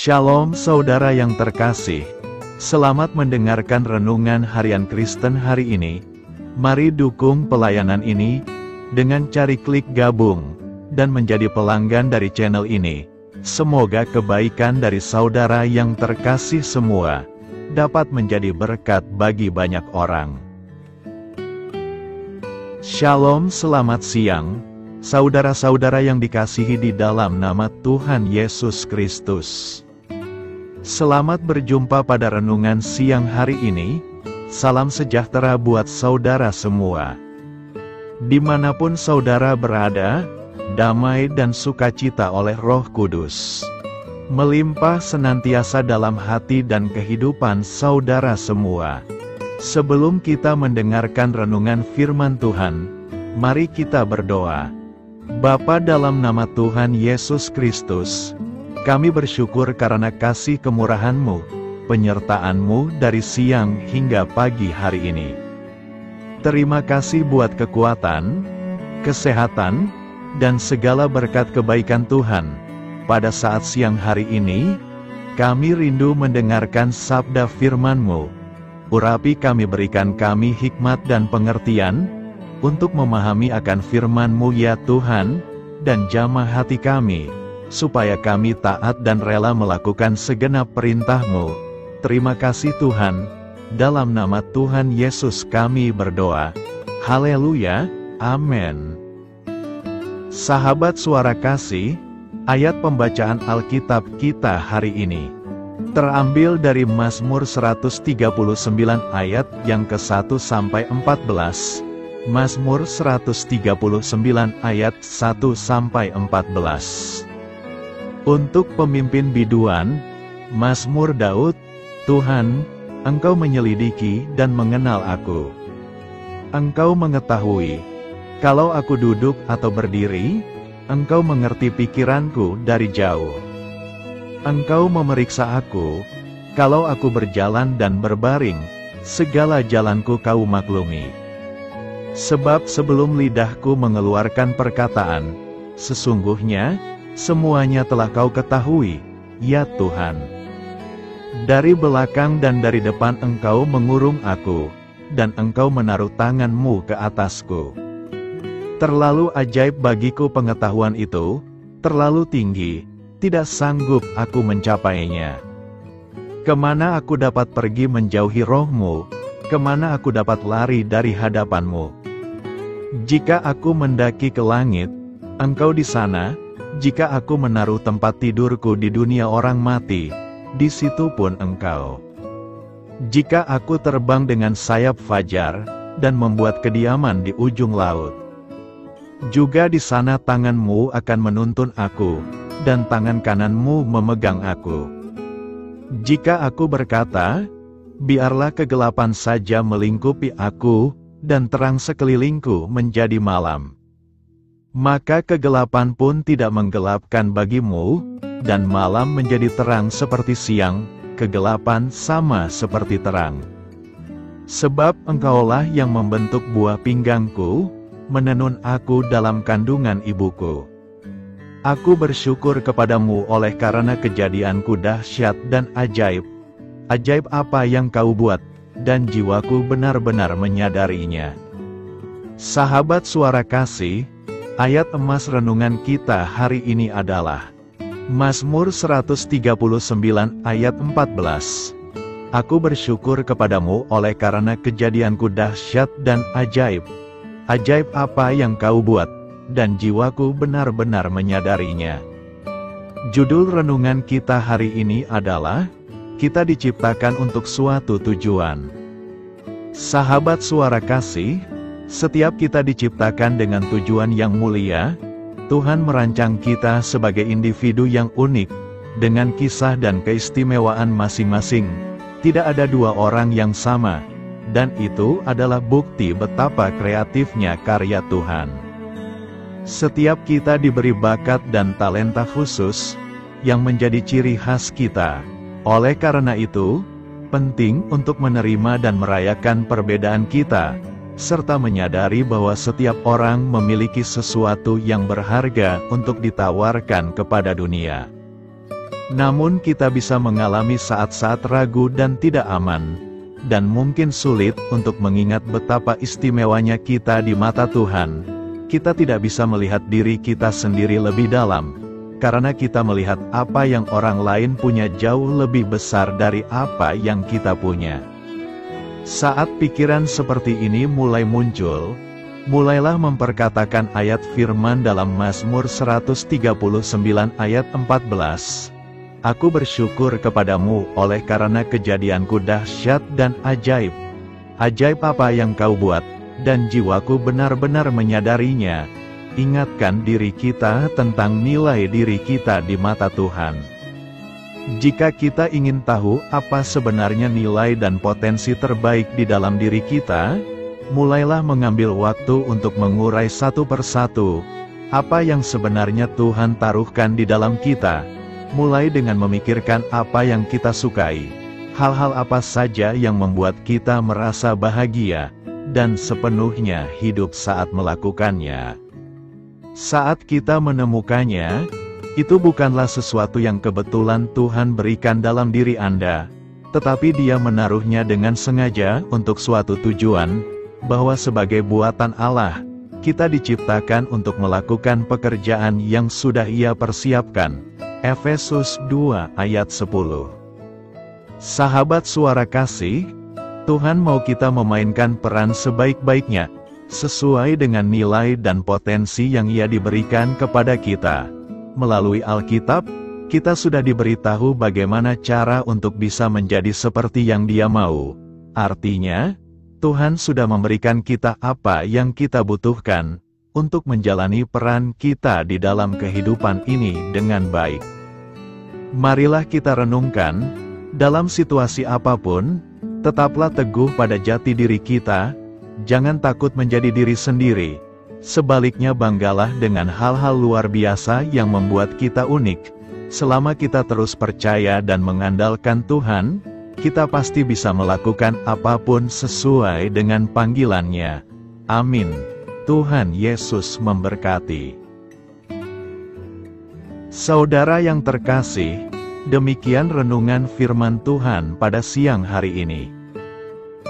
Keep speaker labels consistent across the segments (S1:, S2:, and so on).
S1: Shalom saudara yang terkasih, selamat mendengarkan renungan harian Kristen hari ini. Mari dukung pelayanan ini dengan cari klik gabung dan menjadi pelanggan dari channel ini. Semoga kebaikan dari saudara yang terkasih semua dapat menjadi berkat bagi banyak orang. Shalom, selamat siang, saudara-saudara yang dikasihi di dalam nama Tuhan Yesus Kristus. Selamat berjumpa pada renungan siang hari ini. Salam sejahtera buat saudara semua. Dimanapun saudara berada, damai dan sukacita oleh Roh Kudus melimpah senantiasa dalam hati dan kehidupan saudara semua. Sebelum kita mendengarkan renungan firman Tuhan, mari kita berdoa. Bapa, dalam nama Tuhan Yesus Kristus, kami bersyukur karena kasih kemurahan-Mu, penyertaan-Mu dari siang hingga pagi hari ini. Terima kasih buat kekuatan, kesehatan, dan segala berkat kebaikan Tuhan. Pada saat siang hari ini, kami rindu mendengarkan sabda firman-Mu. Urapi kami, berikan kami hikmat dan pengertian untuk memahami akan firman-Mu ya Tuhan, dan jamah hati kami, supaya kami taat dan rela melakukan segenap perintah-Mu. Terima kasih Tuhan, dalam nama Tuhan Yesus kami berdoa. Haleluya, amin. Sahabat suara kasih, ayat pembacaan Alkitab kita hari ini terambil dari Mazmur 139 ayat yang ke-1 sampai 14. Mazmur 139 ayat 1 sampai 14. Untuk pemimpin biduan, Mazmur Daud. Tuhan, Engkau menyelidiki dan mengenal aku. Engkau mengetahui, kalau aku duduk atau berdiri, Engkau mengerti pikiranku dari jauh. Engkau memeriksa aku, kalau aku berjalan dan berbaring, segala jalanku Kau maklumi. Sebab sebelum lidahku mengeluarkan perkataan, sesungguhnya semuanya telah Kau ketahui, ya Tuhan. Dari belakang dan dari depan Engkau mengurung aku, dan Engkau menaruh tangan-Mu ke atasku. Terlalu ajaib bagiku pengetahuan itu, terlalu tinggi, tidak sanggup aku mencapainya. Kemana aku dapat pergi menjauhi Roh-Mu? Kemana aku dapat lari dari hadapan-Mu? Jika aku mendaki ke langit, Engkau di sana. Jika aku menaruh tempat tidurku di dunia orang mati, di situ pun Engkau. Jika aku terbang dengan sayap fajar, dan membuat kediaman di ujung laut, juga di sana tangan-Mu akan menuntun aku, dan tangan kanan-Mu memegang aku. Jika aku berkata, biarlah kegelapan saja melingkupi aku, dan terang sekelilingku menjadi malam, maka kegelapan pun tidak menggelapkan bagimu, dan malam menjadi terang seperti siang, kegelapan sama seperti terang. Sebab Engkaulah yang membentuk buah pinggangku, menenun aku dalam kandungan ibuku. Aku bersyukur kepadamu oleh karena kejadianku dahsyat dan ajaib. Ajaib apa yang Kau buat, dan jiwaku benar-benar menyadarinya. Sahabat suara kasih, ayat emas renungan kita hari ini adalah Mazmur 139 ayat 14. Aku bersyukur kepadamu oleh karena kejadianku dahsyat dan ajaib. Ajaib apa yang Kau buat, dan jiwaku benar-benar menyadarinya. Judul renungan kita hari ini adalah, kita diciptakan untuk suatu tujuan. Sahabat suara kasih, setiap kita diciptakan dengan tujuan yang mulia. Tuhan merancang kita sebagai individu yang unik, dengan kisah dan keistimewaan masing-masing. Tidak ada dua orang yang sama, dan itu adalah bukti betapa kreatifnya karya Tuhan. Setiap kita diberi bakat dan talenta khusus, yang menjadi ciri khas kita. Oleh karena itu, penting untuk menerima dan merayakan perbedaan kita, serta menyadari bahwa setiap orang memiliki sesuatu yang berharga untuk ditawarkan kepada dunia. Namun kita bisa mengalami saat-saat ragu dan tidak aman, dan mungkin sulit untuk mengingat betapa istimewanya kita di mata Tuhan. Kita tidak bisa melihat diri kita sendiri lebih dalam, karena kita melihat apa yang orang lain punya jauh lebih besar dari apa yang kita punya. Saat pikiran seperti ini mulai muncul, mulailah memperkatakan ayat firman dalam Mazmur 139 ayat 14. Aku bersyukur kepadamu oleh karena kejadianku dahsyat dan ajaib. Ajaib apa yang kau buat, dan jiwaku benar-benar menyadarinya. Ingatkan diri kita tentang nilai diri kita di mata Tuhan. Jika kita ingin tahu apa sebenarnya nilai dan potensi terbaik di dalam diri kita, mulailah mengambil waktu untuk mengurai satu persatu apa yang sebenarnya Tuhan taruhkan di dalam kita, mulai dengan memikirkan apa yang kita sukai, hal-hal apa saja yang membuat kita merasa bahagia, dan sepenuhnya hidup saat melakukannya. Saat kita menemukannya, itu bukanlah sesuatu yang kebetulan Tuhan berikan dalam diri Anda, tetapi Dia menaruhnya dengan sengaja untuk suatu tujuan, bahwa sebagai buatan Allah, kita diciptakan untuk melakukan pekerjaan yang sudah Ia persiapkan. Efesus 2 ayat 10. Sahabat suara kasih, Tuhan mau kita memainkan peran sebaik-baiknya, sesuai dengan nilai dan potensi yang Ia diberikan kepada kita. Melalui Alkitab, kita sudah diberitahu bagaimana cara untuk bisa menjadi seperti yang Dia mau. Artinya, Tuhan sudah memberikan kita apa yang kita butuhkan untuk menjalani peran kita di dalam kehidupan ini dengan baik. Marilah kita renungkan, dalam situasi apapun, tetaplah teguh pada jati diri kita, jangan takut menjadi diri sendiri. Sebaliknya banggalah dengan hal-hal luar biasa yang membuat kita unik. Selama kita terus percaya dan mengandalkan Tuhan, kita pasti bisa melakukan apapun sesuai dengan panggilannya. Amin. Tuhan Yesus memberkati. Saudara yang terkasih, demikian renungan firman Tuhan pada siang hari ini.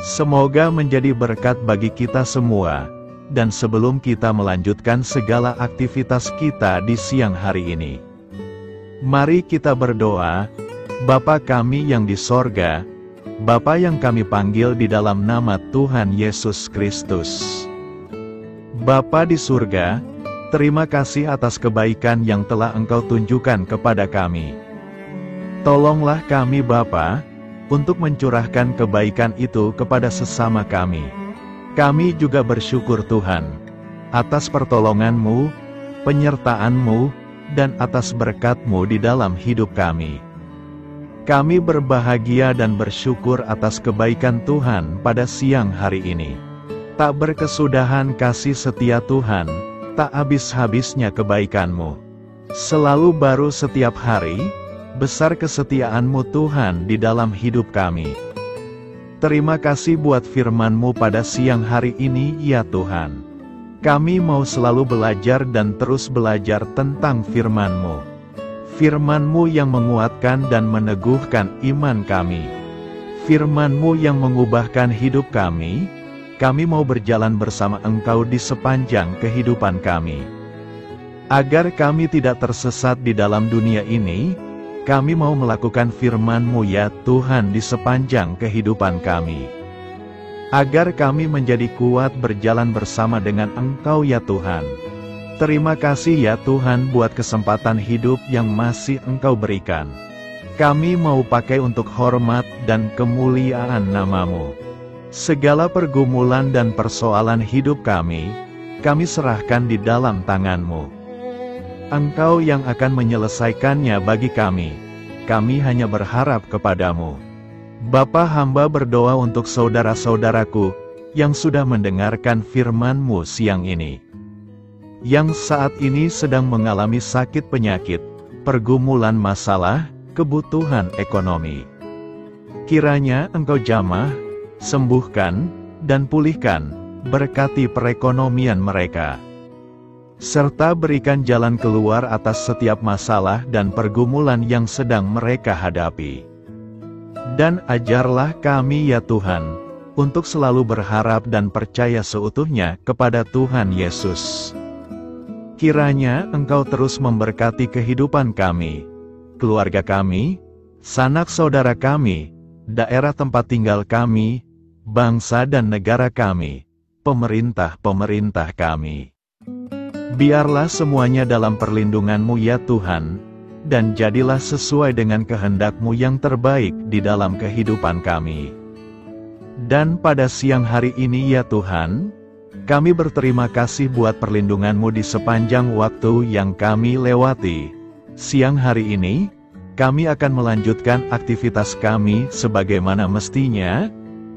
S1: Semoga menjadi berkat bagi kita semua. Dan sebelum kita melanjutkan segala aktivitas kita di siang hari ini, mari kita berdoa. Bapa kami yang di sorga, Bapa yang kami panggil di dalam nama Tuhan Yesus Kristus. Bapa di surga, terima kasih atas kebaikan yang telah Engkau tunjukkan kepada kami. Tolonglah kami Bapa, untuk mencurahkan kebaikan itu kepada sesama kami. Kami juga bersyukur Tuhan, atas pertolongan-Mu, penyertaan-Mu, dan atas berkat-Mu di dalam hidup kami. Kami berbahagia dan bersyukur atas kebaikan Tuhan pada siang hari ini. Tak berkesudahan kasih setia Tuhan, tak habis-habisnya kebaikan-Mu. Selalu baru setiap hari, besar kesetiaan-Mu Tuhan di dalam hidup kami. Terima kasih buat firman-Mu pada siang hari ini ya Tuhan. Kami mau selalu belajar dan terus belajar tentang firman-Mu. Firman-Mu yang menguatkan dan meneguhkan iman kami. Firman-Mu yang mengubahkan hidup kami. Kami mau berjalan bersama Engkau di sepanjang kehidupan kami. Agar kami tidak tersesat di dalam dunia ini, kami mau melakukan firman-Mu ya Tuhan di sepanjang kehidupan kami. Agar kami menjadi kuat berjalan bersama dengan Engkau ya Tuhan. Terima kasih ya Tuhan buat kesempatan hidup yang masih Engkau berikan. Kami mau pakai untuk hormat dan kemuliaan nama-Mu. Segala pergumulan dan persoalan hidup kami serahkan di dalam tangan-Mu. Engkau yang akan menyelesaikannya bagi kami. Kami hanya berharap kepada-Mu. Bapa, hamba berdoa untuk saudara-saudaraku yang sudah mendengarkan firman-Mu siang ini. Yang saat ini sedang mengalami sakit penyakit, pergumulan masalah, kebutuhan ekonomi. Kiranya Engkau jamah, sembuhkan, dan pulihkan, berkati perekonomian mereka. serta berikan jalan keluar atas setiap masalah dan pergumulan yang sedang mereka hadapi. Dan ajarlah kami ya Tuhan, untuk selalu berharap dan percaya seutuhnya kepada Tuhan Yesus. Kiranya Engkau terus memberkati kehidupan kami, keluarga kami, sanak saudara kami, daerah tempat tinggal kami, bangsa dan negara kami, pemerintah-pemerintah kami. Biarlah semuanya dalam perlindungan-Mu ya Tuhan, dan jadilah sesuai dengan kehendak-Mu yang terbaik di dalam kehidupan kami. Dan pada siang hari ini ya Tuhan, kami berterima kasih buat perlindungan-Mu di sepanjang waktu yang kami lewati. Siang hari ini, kami akan melanjutkan aktivitas kami sebagaimana mestinya.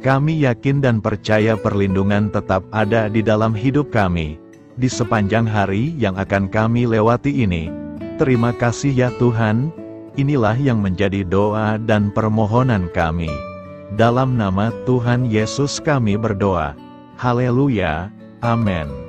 S1: Kami yakin dan percaya perlindungan tetap ada di dalam hidup kami di sepanjang hari yang akan kami lewati ini. Terima kasih ya Tuhan, inilah yang menjadi doa dan permohonan kami. Dalam nama Tuhan Yesus kami berdoa. Haleluya, amin.